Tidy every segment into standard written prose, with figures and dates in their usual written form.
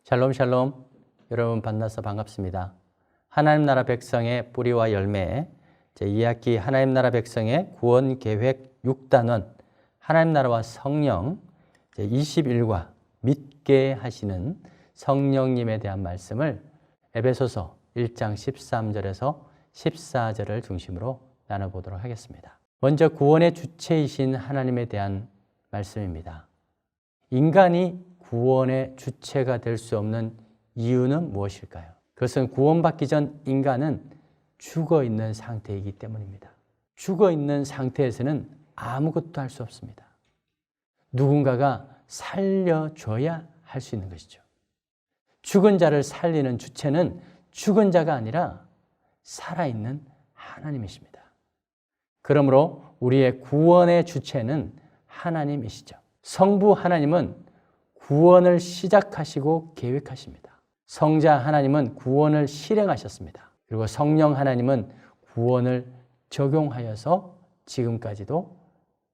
샬롬 샬롬. 여러분 만나서 반갑습니다. 하나님 나라 백성의 뿌리와 열매 제2학기 하나님 나라 백성의 구원 계획 6단원 하나님 나라와 성령 제21과 믿게 하시는 성령님에 대한 말씀을 에베소서 1장 13절에서 14절을 중심으로 나눠보도록 하겠습니다. 먼저 구원의 주체이신 하나님에 대한 말씀입니다. 인간이 구원의 주체가 될 수 없는 이유는 무엇일까요? 그것은 구원받기 전 인간은 죽어있는 상태이기 때문입니다. 죽어있는 상태에서는 아무것도 할 수 없습니다. 누군가가 살려줘야 할 수 있는 것이죠. 죽은 자를 살리는 주체는 죽은 자가 아니라 살아있는 하나님이십니다. 그러므로 우리의 구원의 주체는 하나님이시죠. 성부 하나님은 구원을 시작하시고 계획하십니다. 성자 하나님은 구원을 실행하셨습니다. 그리고 성령 하나님은 구원을 적용하여서 지금까지도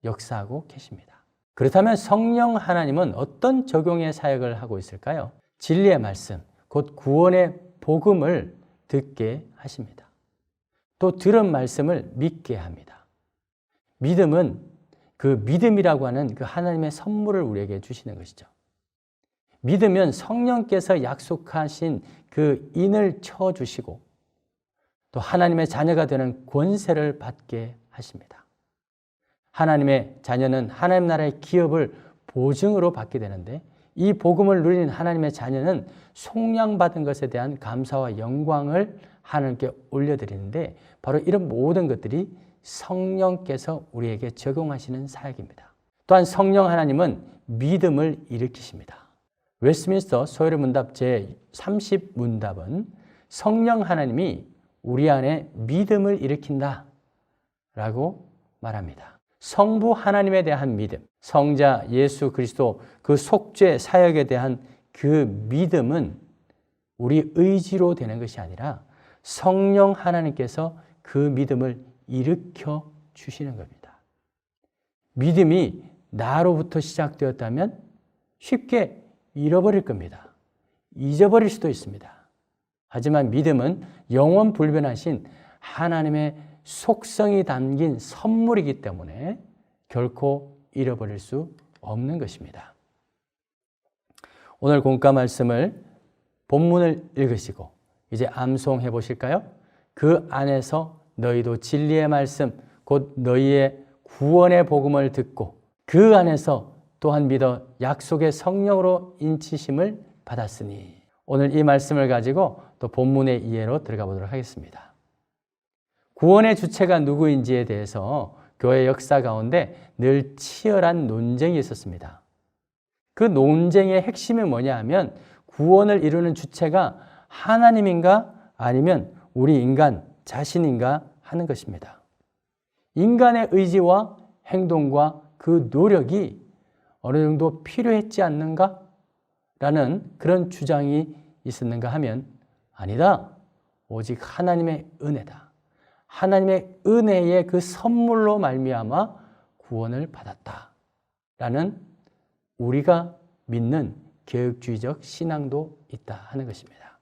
역사하고 계십니다. 그렇다면 성령 하나님은 어떤 적용의 사역을 하고 있을까요? 진리의 말씀, 곧 구원의 복음을 듣게 하십니다. 또 들은 말씀을 믿게 합니다. 믿음은 그 믿음이라고 하는 그 하나님의 선물을 우리에게 주시는 것이죠. 믿으면 성령께서 약속하신 그 인을 쳐주시고 또 하나님의 자녀가 되는 권세를 받게 하십니다. 하나님의 자녀는 하나님 나라의 기업을 보증으로 받게 되는데 이 복음을 누리는 하나님의 자녀는 속량받은 것에 대한 감사와 영광을 하나님께 올려드리는데 바로 이런 모든 것들이 성령께서 우리에게 적용하시는 사역입니다. 또한 성령 하나님은 믿음을 일으키십니다. 웨스트민스터 소요리 문답 제30문답은 성령 하나님이 우리 안에 믿음을 일으킨다 라고 말합니다. 성부 하나님에 대한 믿음, 성자 예수 그리스도 그 속죄 사역에 대한 그 믿음은 우리 의지로 되는 것이 아니라 성령 하나님께서 그 믿음을 일으켜 주시는 겁니다. 믿음이 나로부터 시작되었다면 쉽게 잃어버릴 겁니다. 잊어버릴 수도 있습니다. 하지만 믿음은 영원 불변하신 하나님의 속성이 담긴 선물이기 때문에 결코 잃어버릴 수 없는 것입니다. 오늘 공과 말씀을 본문을 읽으시고 이제 암송해 보실까요? 그 안에서 너희도 진리의 말씀 곧 너희의 구원의 복음을 듣고 그 안에서 또한 믿어 약속의 성령으로 인치심을 받았으니 오늘 이 말씀을 가지고 또 본문의 이해로 들어가 보도록 하겠습니다. 구원의 주체가 누구인지에 대해서 교회 역사 가운데 늘 치열한 논쟁이 있었습니다. 그 논쟁의 핵심이 뭐냐 하면 구원을 이루는 주체가 하나님인가 아니면 우리 인간 자신인가 하는 것입니다. 인간의 의지와 행동과 그 노력이 어느 정도 필요했지 않는가? 라는 그런 주장이 있었는가 하면 아니다. 오직 하나님의 은혜다. 하나님의 은혜의 그 선물로 말미암아 구원을 받았다. 라는 우리가 믿는 개혁주의적 신앙도 있다 하는 것입니다.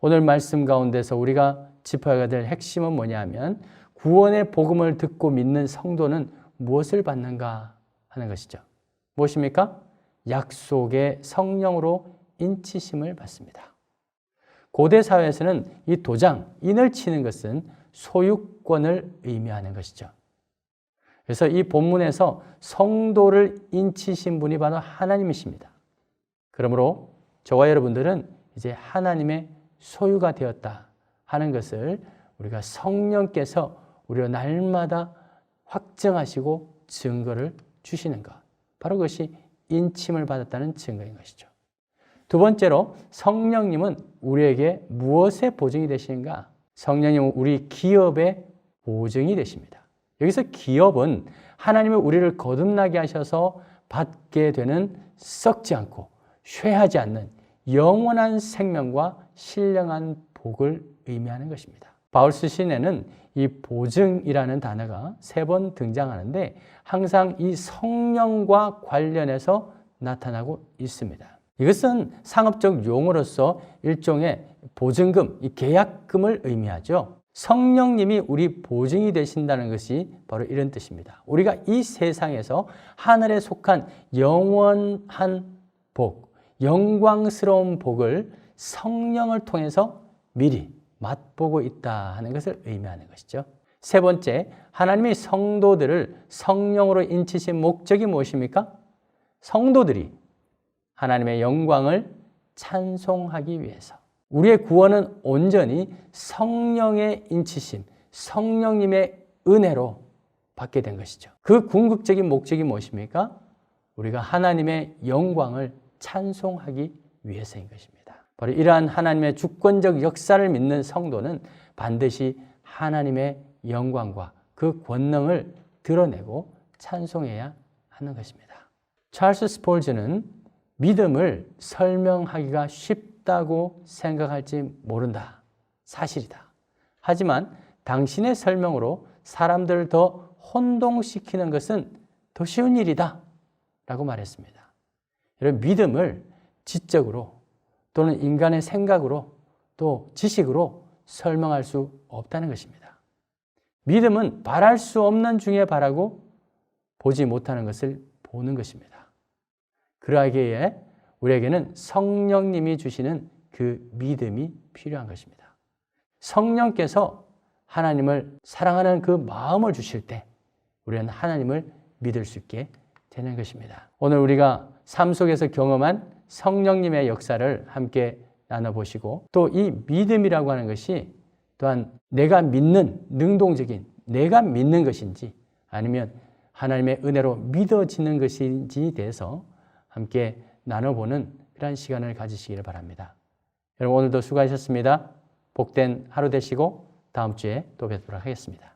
오늘 말씀 가운데서 우리가 짚어야 될 핵심은 뭐냐 하면 구원의 복음을 듣고 믿는 성도는 무엇을 받는가 하는 것이죠. 무엇입니까? 약속의 성령으로 인치심을 받습니다. 고대 사회에서는 이 도장, 인을 치는 것은 소유권을 의미하는 것이죠. 그래서 이 본문에서 성도를 인치신 분이 바로 하나님이십니다. 그러므로 저와 여러분들은 이제 하나님의 소유가 되었다 하는 것을 우리가 성령께서 우리로 날마다 확정하시고 증거를 주시는 것. 바로 그것이 인침을 받았다는 증거인 것이죠. 두 번째로 성령님은 우리에게 무엇의 보증이 되시는가? 성령님은 우리 기업의 보증이 되십니다. 여기서 기업은 하나님이 우리를 거듭나게 하셔서 받게 되는 썩지 않고 쇠하지 않는 영원한 생명과 신령한 복을 의미하는 것입니다. 바울스 시내는 이 보증이라는 단어가 3번 등장하는데 항상 이 성령과 관련해서 나타나고 있습니다. 이것은 상업적 용어로서 일종의 보증금, 이 계약금을 의미하죠. 성령님이 우리 보증이 되신다는 것이 바로 이런 뜻입니다. 우리가 이 세상에서 하늘에 속한 영원한 복, 영광스러운 복을 성령을 통해서 미리 맛보고 있다 하는 것을 의미하는 것이죠. 세 번째, 하나님이 성도들을 성령으로 인치신 목적이 무엇입니까? 성도들이 하나님의 영광을 찬송하기 위해서. 우리의 구원은 온전히 성령의 인치심, 성령님의 은혜로 받게 된 것이죠. 그 궁극적인 목적이 무엇입니까? 우리가 하나님의 영광을 찬송하기 위해서인 것입니다. 바로 이러한 하나님의 주권적 역사를 믿는 성도는 반드시 하나님의 영광과 그 권능을 드러내고 찬송해야 하는 것입니다. 찰스 스폴즈는 믿음을 설명하기가 쉽다고 생각할지 모른다. 사실이다. 하지만 당신의 설명으로 사람들을 더 혼동시키는 것은 더 쉬운 일이다. 라고 말했습니다. 이런 믿음을 지적으로 또는 인간의 생각으로 또 지식으로 설명할 수 없다는 것입니다. 믿음은 바랄 수 없는 중에 바라고 보지 못하는 것을 보는 것입니다. 그러하기에 우리에게는 성령님이 주시는 그 믿음이 필요한 것입니다. 성령께서 하나님을 사랑하는 그 마음을 주실 때 우리는 하나님을 믿을 수 있게 되는 것입니다. 오늘 우리가 삶 속에서 경험한 성령님의 역사를 함께 나눠보시고 또 이 믿음이라고 하는 것이 또한 내가 믿는 능동적인 내가 믿는 것인지 아니면 하나님의 은혜로 믿어지는 것인지에 대해서 함께 나눠보는 그런 시간을 가지시기를 바랍니다. 여러분 오늘도 수고하셨습니다. 복된 하루 되시고 다음 주에 또 뵙도록 하겠습니다.